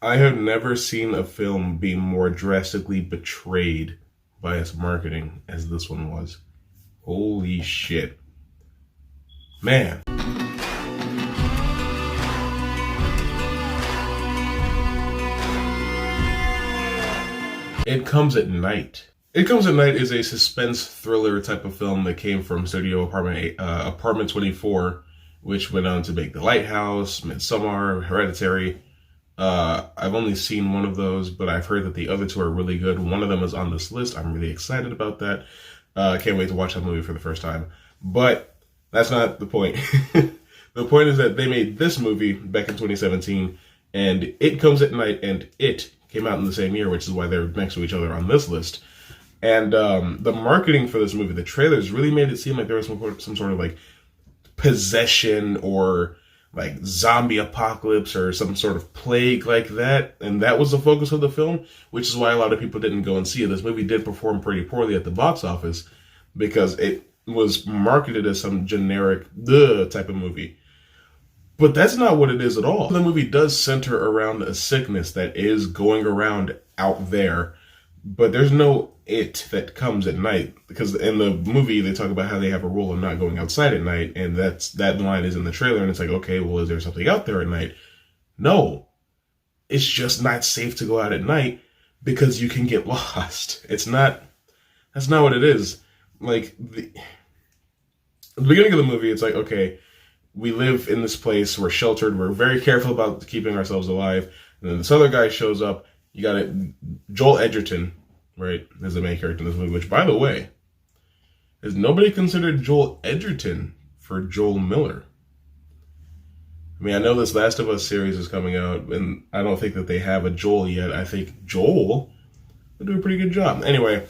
I have never seen a film be more drastically betrayed by its marketing as this one was. Holy shit. Man. It Comes at Night. It Comes at Night is a suspense thriller type of film that came from Studio Apartment 24, which went on to make The Lighthouse, Midsommar, Hereditary. I've only seen one of those, but I've heard that the other two are really good. One of them is on this list. I'm really excited about that. Can't wait to watch that movie for the first time. But that's not the point. The point is that they made this movie back in 2017, and It Comes at Night and It came out in the same year, which is why they're next to each other on this list. And the marketing for this movie, the trailers really made it seem like there was some sort of like possession or like zombie apocalypse or some sort of plague like that. And that was the focus of the film, which is why a lot of people didn't go and see it. This movie did perform pretty poorly at the box office because it was marketed as some generic type of movie. But that's not what it is at all. The movie does center around a sickness that is going around out there, but there's no it that comes at night, because in the movie they talk about how they have a rule of not going outside at night, and that line is in the trailer, and it's like, okay, well, is there something out there at night? No, it's just not safe to go out at night because you can get lost. That's not what it is. Like the beginning of the movie, it's like, okay, we live in this place, we're sheltered, we're very careful about keeping ourselves alive, and then this other guy shows up. You got it, Joel Edgerton, right, as the main character in this movie, which, by the way, has nobody considered Joel Edgerton for Joel Miller? I mean, I know this Last of Us series is coming out, and I don't think that they have a Joel yet. I think Joel will do a pretty good job. Anyway,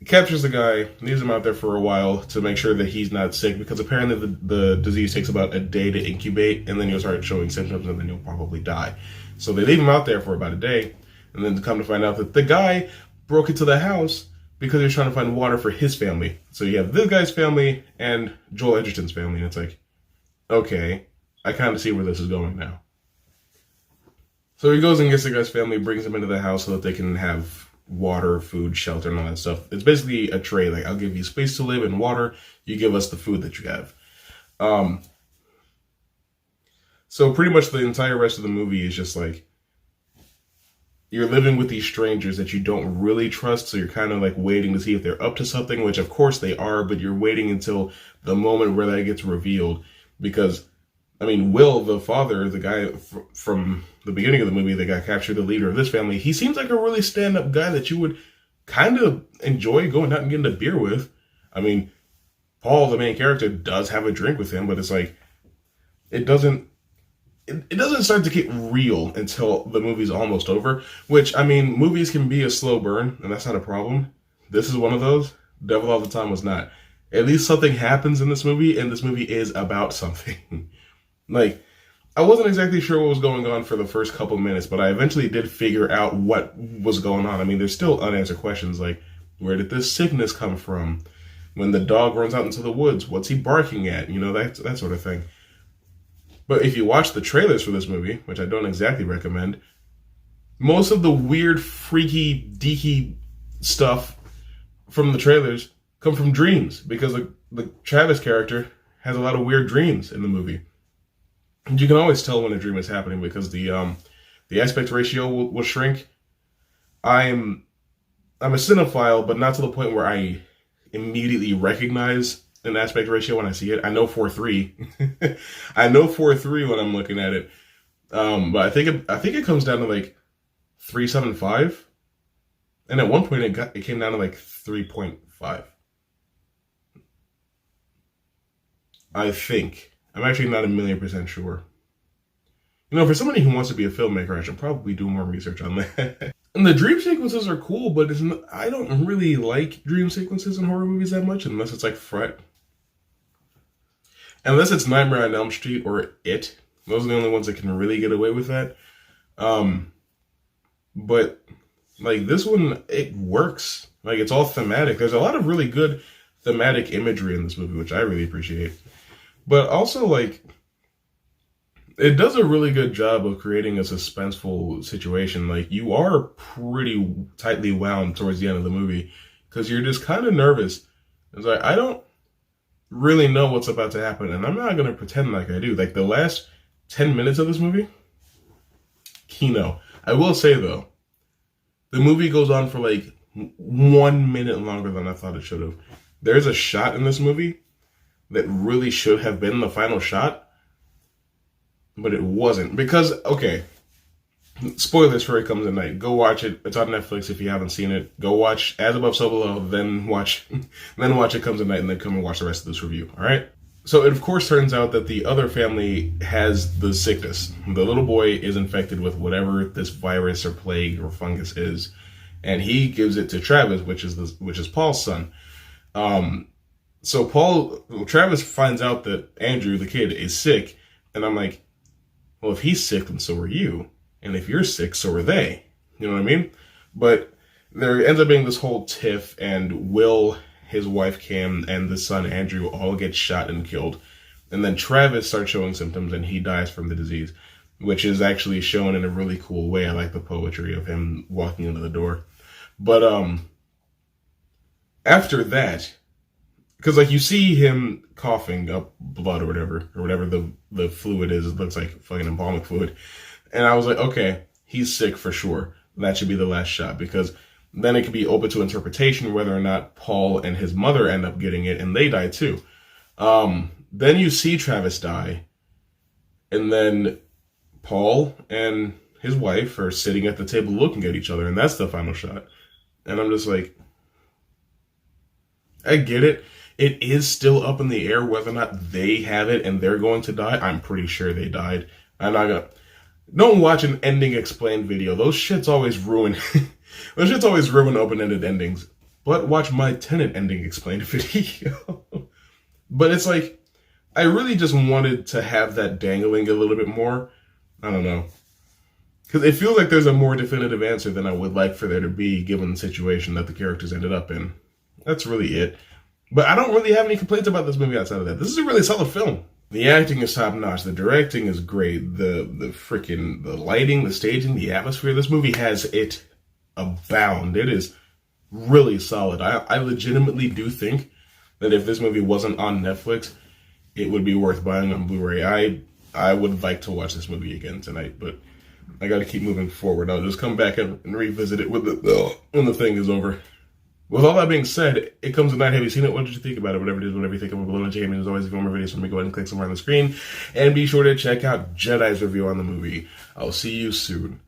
captures the guy, leaves him out there for a while to make sure that he's not sick, because apparently the disease takes about a day to incubate, and then you'll start showing symptoms, and then you'll probably die. So they leave him out there for about a day, and then to come to find out that the guy broke into the house because he was trying to find water for his family. So you have this guy's family and Joel Edgerton's family, and it's like, okay, I kind of see where this is going now. So he goes and gets the guy's family, brings them into the house so that they can have water, food, shelter, and all that stuff. It's basically a trade. Like, I'll give you space to live and water. You give us the food that you have. So pretty much the entire rest of the movie is just like, you're living with these strangers that you don't really trust, so you're kind of like waiting to see if they're up to something, which of course they are, but you're waiting until the moment where that gets revealed. Because, I mean, Will, the father, the guy from the beginning of the movie that got captured, the leader of this family, he seems like a really stand-up guy that you would kind of enjoy going out and getting a beer with. I mean, Paul, the main character, does have a drink with him, but it's like, it doesn't start to get real until the movie's almost over, which, I mean, movies can be a slow burn, and that's not a problem. This is one of those. Devil All the Time was not. At least something happens in this movie, and this movie is about something. Like, I wasn't exactly sure what was going on for the first couple minutes, but I eventually did figure out what was going on. I mean, there's still unanswered questions, like, where did this sickness come from? When the dog runs out into the woods, what's he barking at? You know, that sort of thing. But if you watch the trailers for this movie, which I don't exactly recommend, most of the weird, freaky, deaky stuff from the trailers come from dreams, because the Travis character has a lot of weird dreams in the movie. And you can always tell when a dream is happening because the aspect ratio will shrink. I'm a cinephile, but not to the point where I immediately recognize an aspect ratio when I see it. I know 4:3. I know 4:3 when I'm looking at it. But I think it comes down to like 3.75, and at one point it came down to like 3.5. I think. I'm actually not 1,000,000% sure. You know, for somebody who wants to be a filmmaker, I should probably do more research on that. And the dream sequences are cool, but I don't really like dream sequences in horror movies that much, unless it's like Fret. Unless it's Nightmare on Elm Street or It. Those are the only ones that can really get away with that. But, like, this one, it works. Like, it's all thematic. There's a lot of really good thematic imagery in this movie, which I really appreciate. But also, like, It does a really good job of creating a suspenseful situation. Like, you are pretty tightly wound towards the end of the movie because you're just kind of nervous. It's like, I don't really know what's about to happen, and I'm not going to pretend like I do. Like, the last 10 minutes of this movie, Kino. I will say, though, the movie goes on for like 1 minute longer than I thought it should have. There's a shot in this movie that really should have been the final shot, but it wasn't. Because, okay, spoilers for It Comes at Night. Go watch it. It's on Netflix if you haven't seen it. Go watch As Above, So Below, then watch It Comes at Night, and then come and watch the rest of this review, alright? So it of course turns out that the other family has the sickness. The little boy is infected with whatever this virus or plague or fungus is, and he gives it to Travis, which is Paul's son. So Travis finds out that Andrew, the kid, is sick, and I'm like, well, if he's sick, then so are you, and if you're sick, so are they. You know what I mean? But there ends up being this whole tiff, and Will, his wife Cam, and the son Andrew all get shot and killed. And then Travis starts showing symptoms and he dies from the disease, which is actually shown in a really cool way. I like the poetry of him walking into the door. But after that, because like you see him coughing up blood or whatever the fluid is, it looks like fucking embalming fluid. And I was like, okay, he's sick for sure. That should be the last shot, because then it could be open to interpretation whether or not Paul and his mother end up getting it and they die too. Then you see Travis die, and then Paul and his wife are sitting at the table looking at each other, and that's the final shot. And I'm just like, I get it. It is still up in the air whether or not they have it and they're going to die. I'm pretty sure they died. I'm not gonna... Don't watch an ending explained video. Those shits always ruin... Those shits always ruin open-ended endings. But watch my Tenet ending explained video. But it's like, I really just wanted to have that dangling a little bit more. I don't know. Because it feels like there's a more definitive answer than I would like for there to be, given the situation that the characters ended up in. That's really it. But I don't really have any complaints about this movie outside of that. This is a really solid film. The acting is top-notch. The directing is great. The lighting, the staging, the atmosphere. This movie has it abound. It is really solid. I legitimately do think that if this movie wasn't on Netflix, it would be worth buying on Blu-ray. I would like to watch this movie again tonight, but I got to keep moving forward. I'll just come back and revisit it when the thing is over. With all that being said, It Comes at Night. Have you seen it? What did you think about it? Whatever it is, whatever you think of it, below entertainment. As always, if you want more videos from me, go ahead and click somewhere on the screen. And be sure to check out Jedi's review on the movie. I'll see you soon.